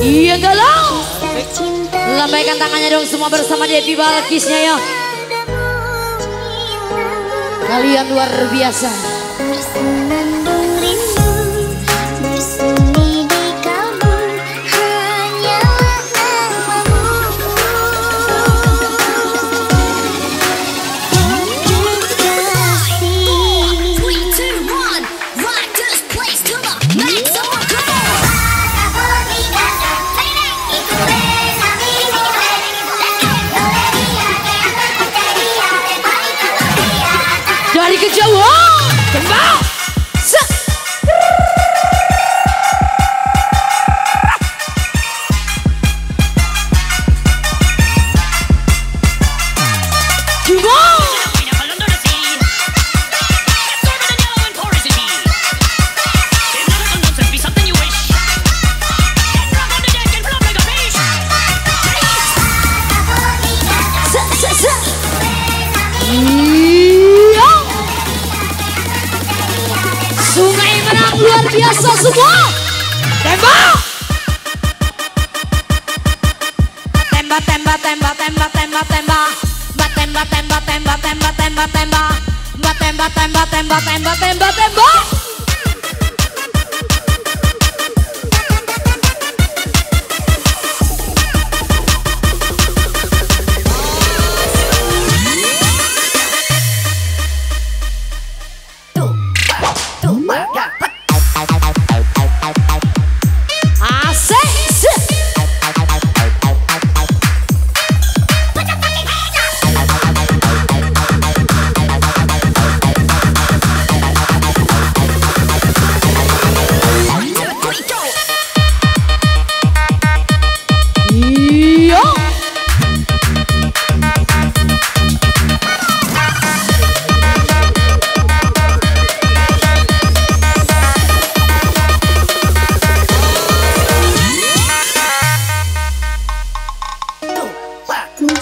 Iya galau. Lambaikan tangannya dong semua bersama Devi Balkisnya ya. Kalian luar biasa. Dari kejauhan, tembak, set. Sungai menang luar biasa semua. Tembak. Tembak, tembak, tembak, tembak, tembak, tembak. Tembak, tembak, tembak, tembak, tembak, tembak. Tembak, tembak, tembak, tembak, tembak, tembak.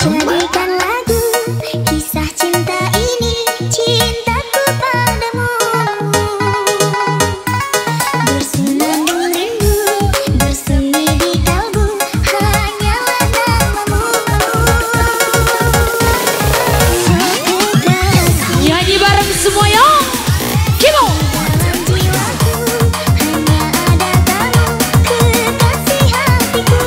Jadikan lagu kisah cinta ini, cintaku padamu. Bersenandung rindu, bersemi di kalbu, hanyalah namamu. Nyanyi bareng semua ya. Kimo. Dalam jiwaku hanya ada kamu, kekasih hatiku.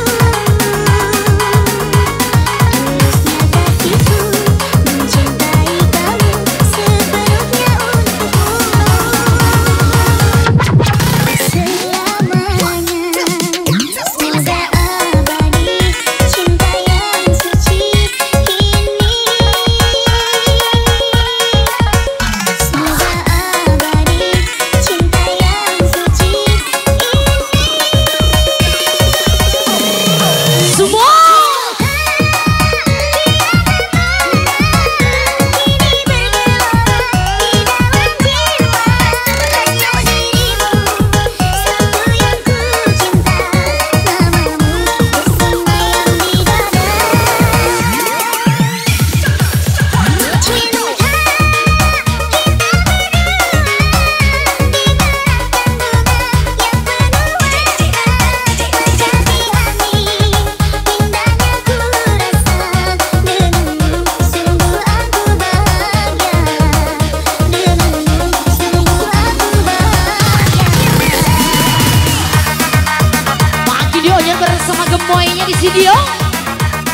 Bersama gemoynya di video,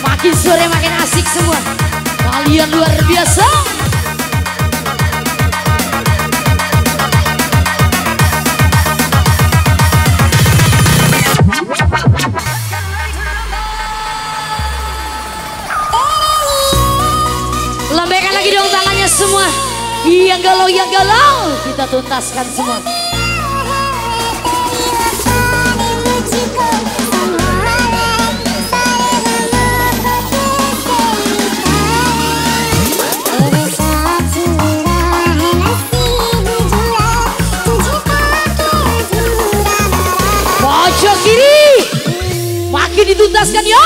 makin sore makin asik semua. Kalian luar biasa. Lambaikan lagi dong tangannya semua. Yang galau, kita tuntaskan semua. Pojok kiri, makin dituntaskan yo.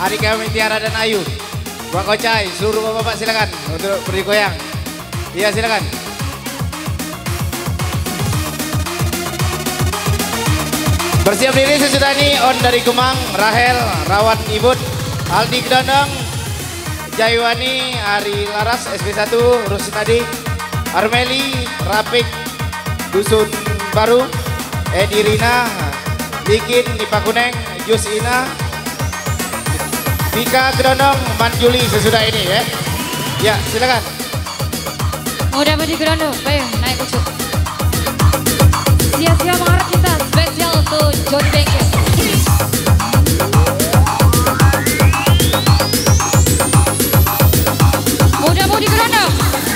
adik kami Tiara dan Ayu. Bang Kocai, seluruh bapak-bapak silakan untuk beri goyang. Iya silakan. Bersiap diri sesudah ini on dari Kemang, Rahel, Rawan Ibut, Aldi Gedondong, Jaiwani, Ari Laras, SP1, Rusnadi, Armeli, Rapik, Dusun Baru, Edi Rina, Dikin, Nipa Kuneng, Jus Ina, Vika Gedondong, Manjuli sesudah ini ya. Ya silakan. Mudah budi Gedondong, ayo naik ucuk. Sia-sia mengharap kita spesial untuk Johnny Bengkel. Mudah budi Gedondong,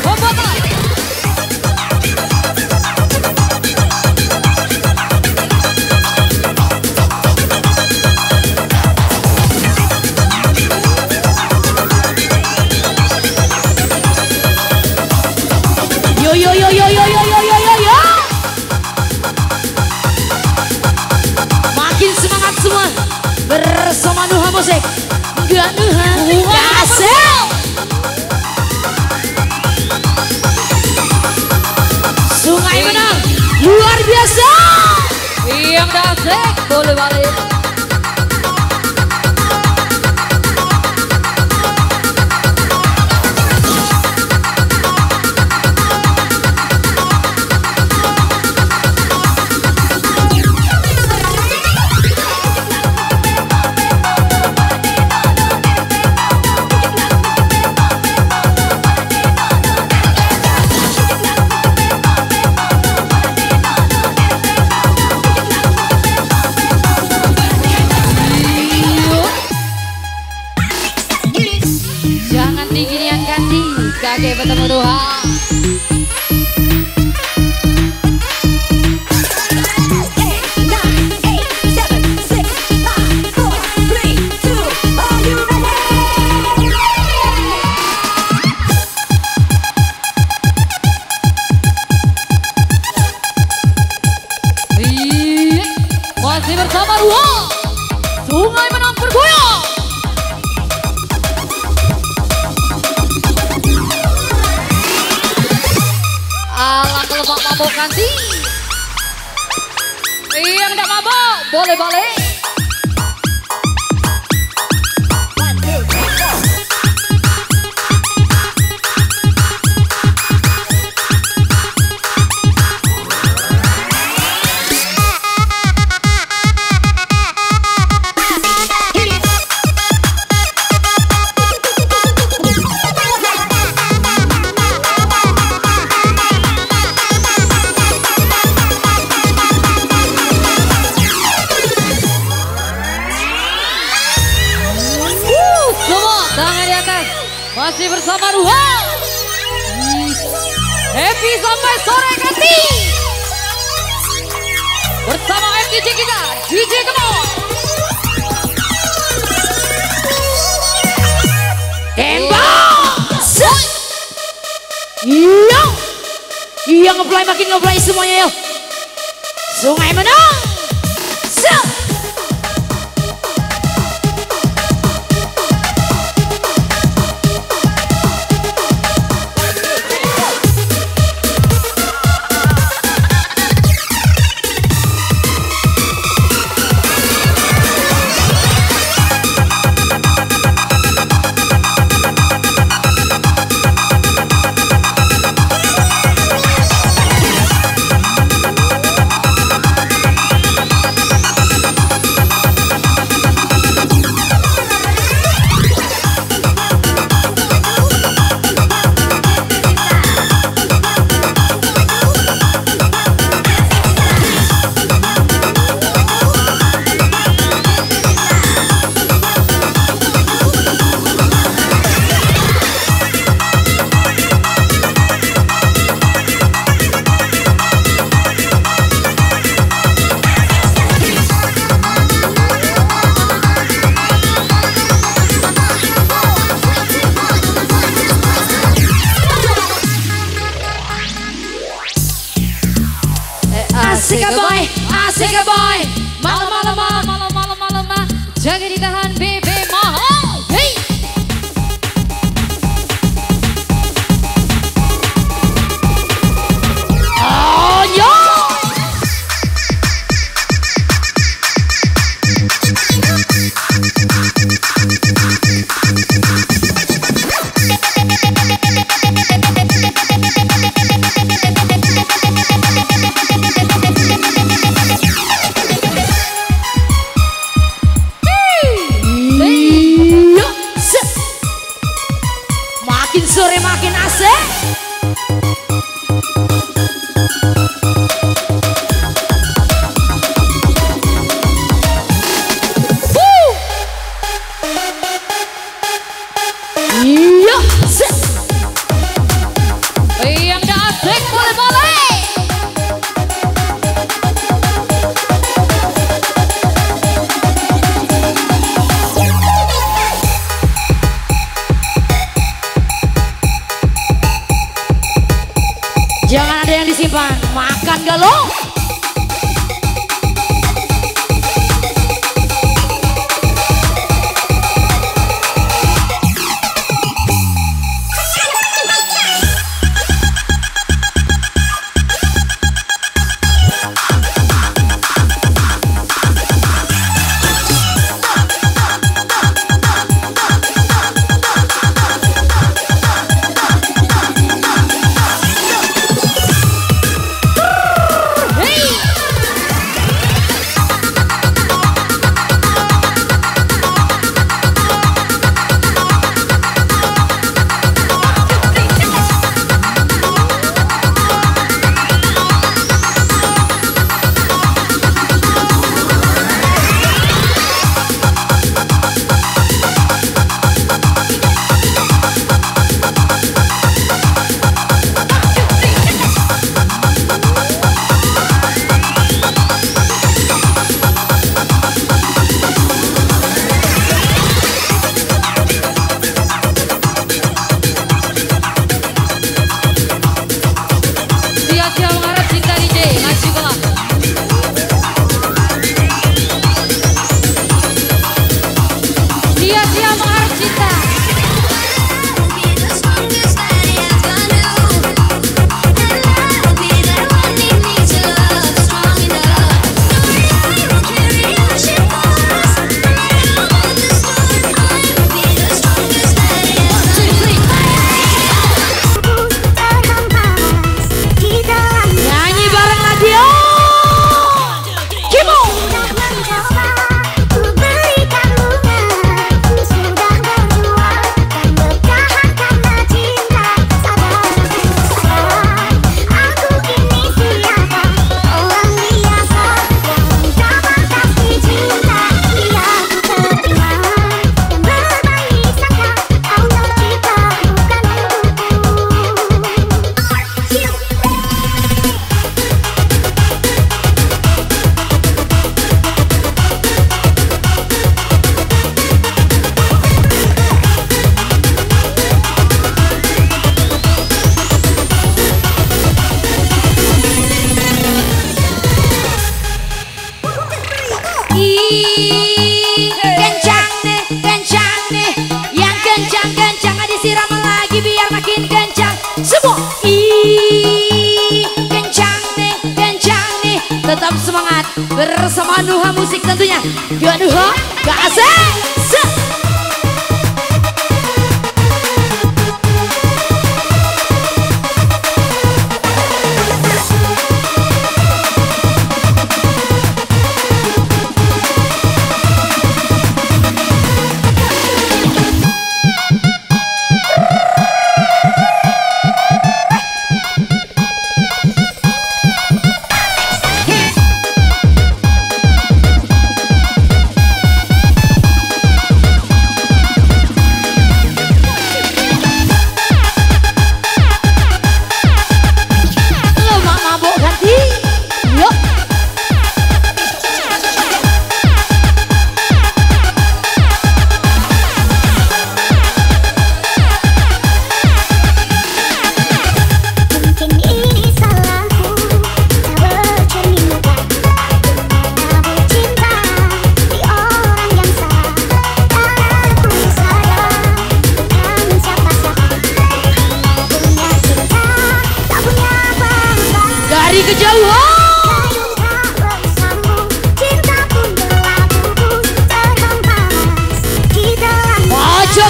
Bobotoy. Yo yo yo yo yo yo yo yo yo yo. Makin semangat semua bersama Nuha Musik. Gak Nuha Kasih. Sungai menang luar biasa. Yang dasik boleh balik. Jangan diginian ganti, kakek bertemu Tuhan. Masih bersama Ruha, Sungai menang bergoyang. Ala kelebak mabok ganti. Yang tidak mabok boleh balik. Tangan di atas, masih bersama Ruha. Happy sampai sore nanti. Bersama MDJ kita, DJ Kemon. Tembak. Iya. Iya ngeplay makin ngeplay semuanya yuk. Sungai menang. asik. Iya, sih. Yang gak asik boleh-boleh. Jangan ada yang disimpan. Makan gak lo? Kencang nih, yang kencang-kencang disiram lagi biar makin kencang semua. Kencang nih, tetap semangat bersama Nuha Musik tentunya. Gak Nuha, gak asik.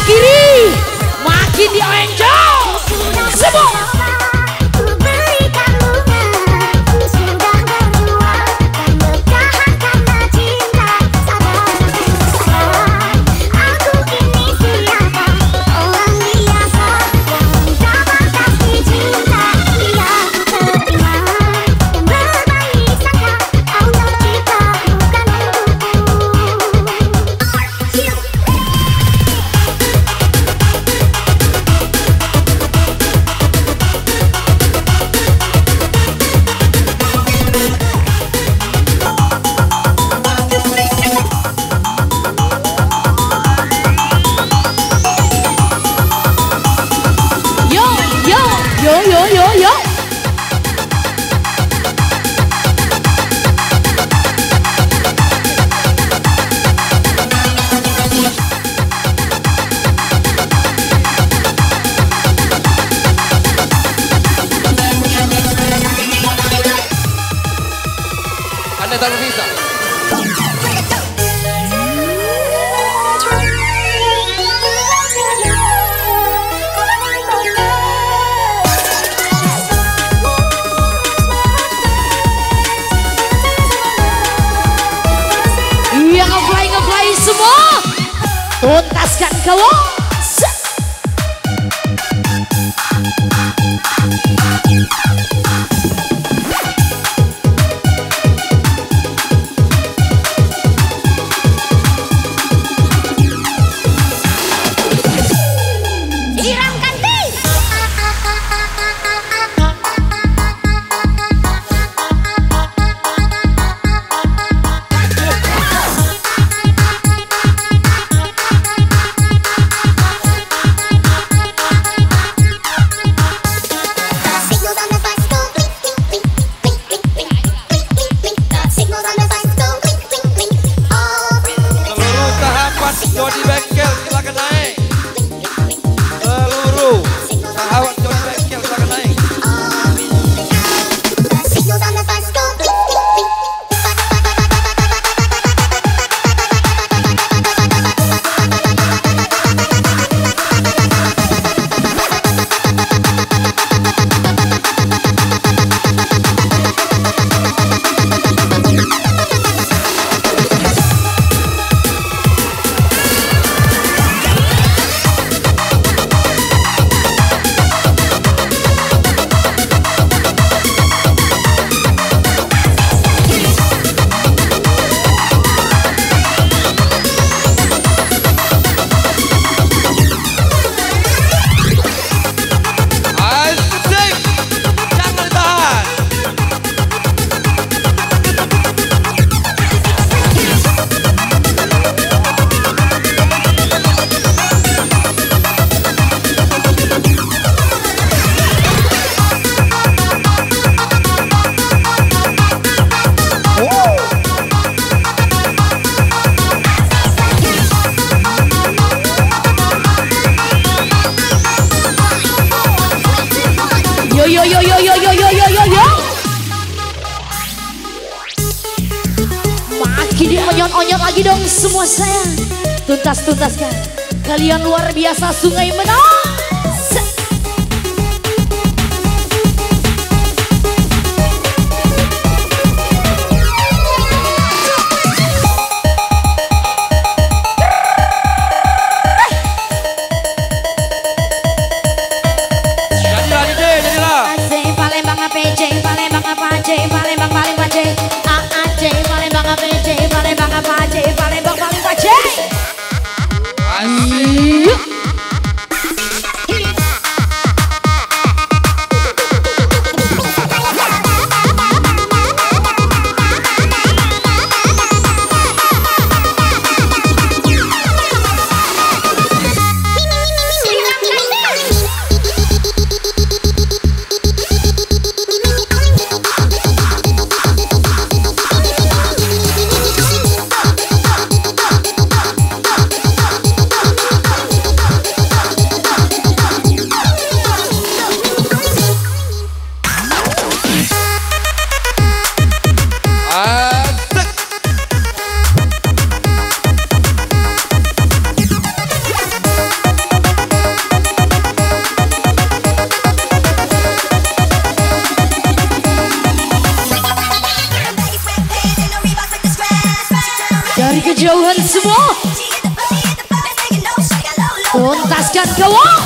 Kiri makin diencang semua. Hotel Visa. Yang ngefly semua, tuntaskan kawan. Jody Bengkel silakan naik. Seluruh sahabat Jody Bengkel silakan naik. Yo. Makin dionyot-onyot lagi dong semua saya. Tuntaskan. Kalian luar biasa Sungai Menang. Dari kejauhan semua, tuntaskan kawan.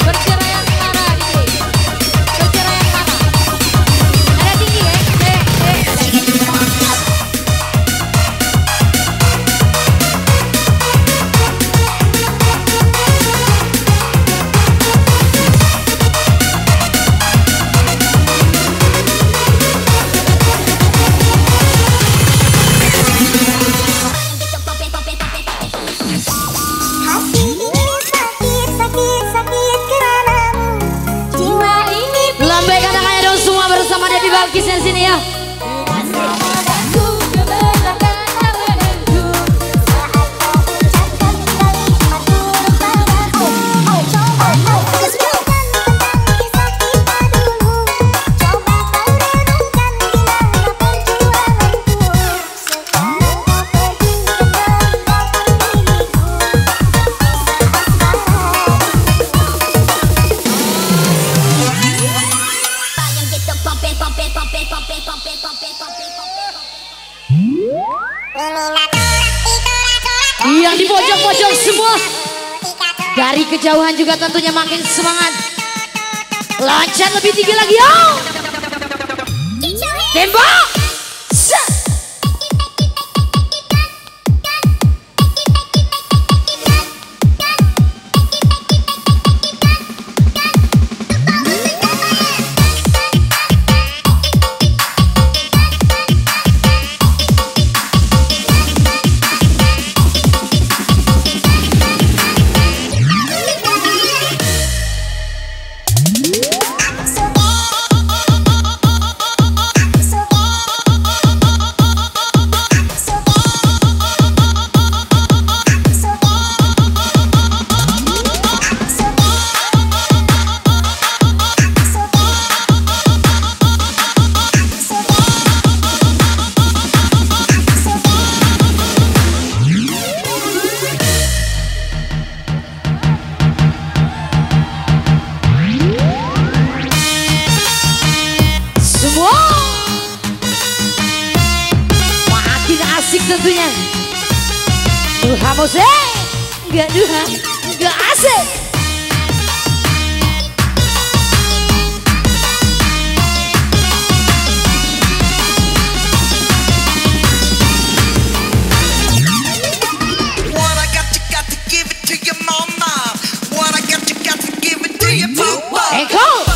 Berceraian Lara. Debbie Balkisnya sini ya. Yang di pojok-pojok semua dari kejauhan juga tentunya makin semangat. Loncat lebih tinggi lagi yo. Tembak. Tentunya duha musik, gak duha, gak asik. What I got, you got to give it to your mama. What I got, you got to give it to your papa. Eko,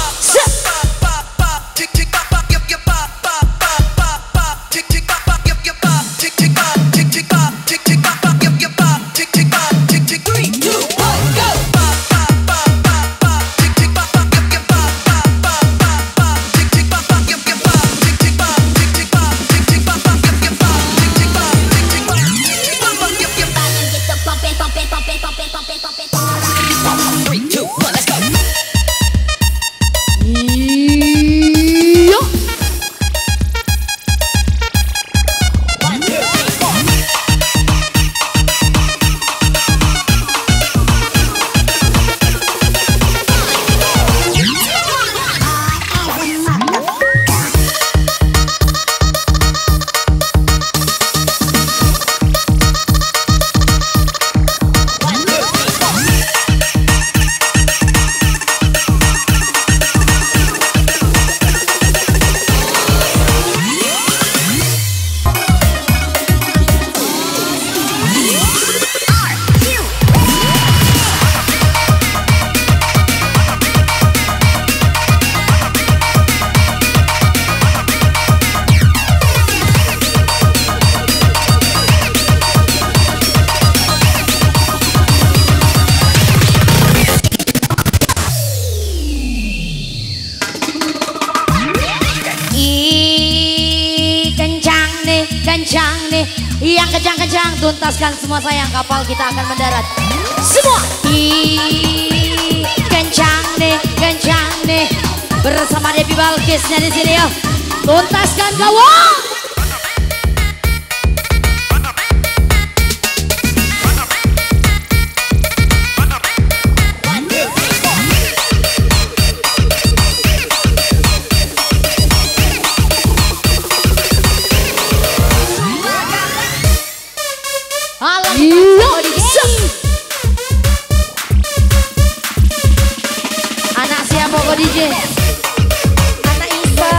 kencang nih, yang kencang-kencang tuntaskan semua sayang, kapal kita akan mendarat. Semua kencang nih bersama Debbie Balkisnya di sini ya. Tuntaskan kawan. Anak siapa kok DJ? Anak Iba.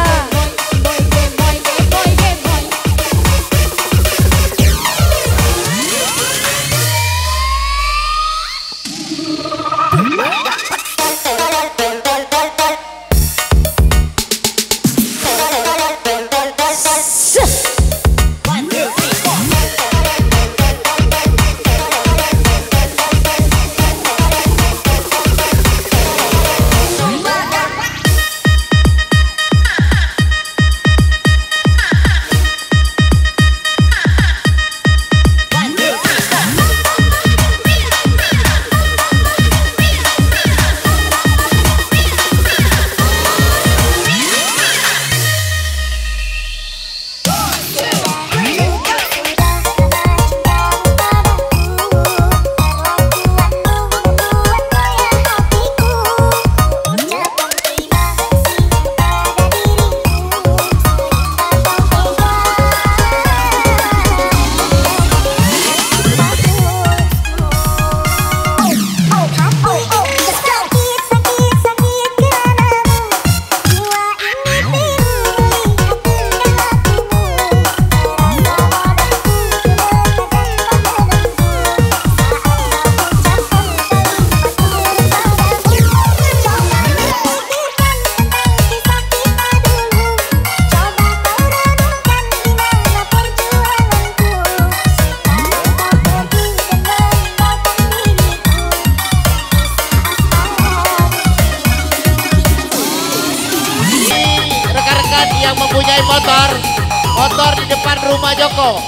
Silakan yang mempunyai motor di depan rumah Joko.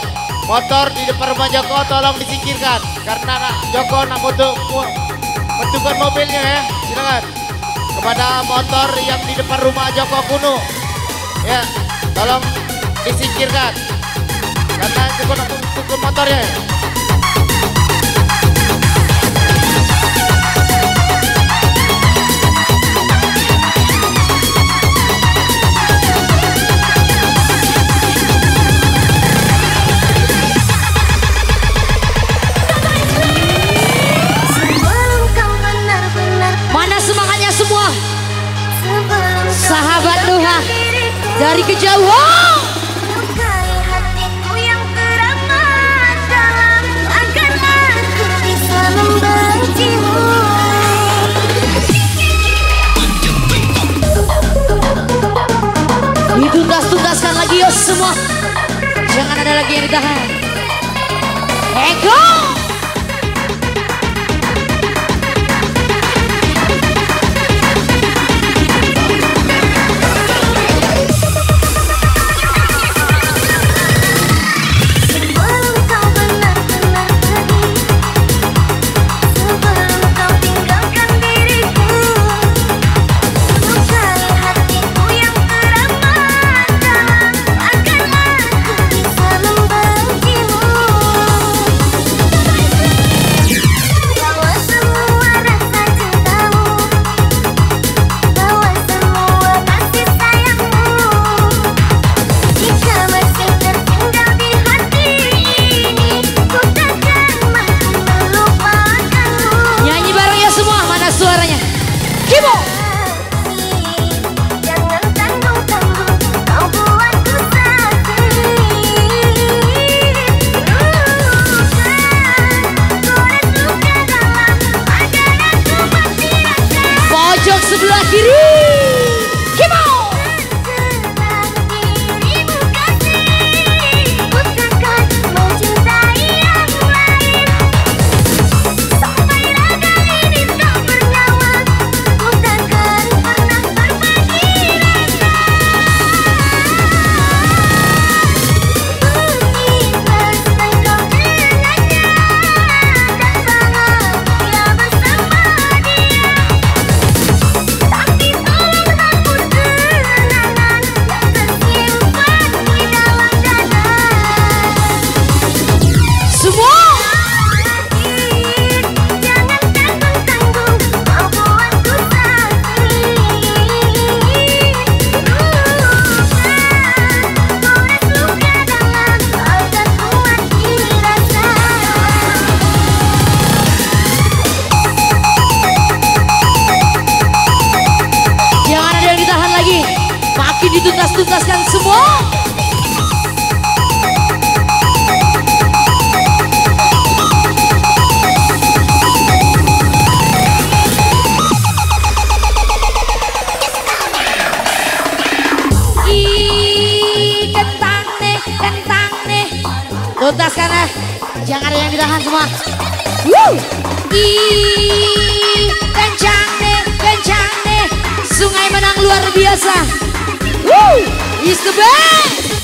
Motor di depan rumah Joko tolong disingkirkan karena Joko nak bentukan mobilnya ya. Silakan kepada motor yang di depan rumah Joko kuno ya, tolong disingkirkan karena Joko nak bentukan motornya. Sahabat Duha dari kejauhan, lukai hatiku yang teramat dalam agar aku bisa membencimu. Dituntas-tuntaskan lagi yuk semua, jangan ada lagi yang ditahan. Ego. Sebelah kiri, Kimo. Dirimu kasih, ku takkan mencintai yang lain. Sampai raga ini tak bernyawa, ku takkan pernah berbagi rasa. Ku ikhlas engkau dengannya dan bahagia bersama dia. Tapi tolong hapus kenangan yang tersimpan di dalam dada. Semua. Jangan tanggung-tanggung, kau buatku sakit. Gores luka dalam agar kuat dirasa. Jangan ada yang ditahan lagi, makin dituntas-tuntaskan semua. Kentang nih, tuntaskan ya. Jangan ada yang ditahan semua. Kencang nih, Sungai Menang luar biasa. Is the best.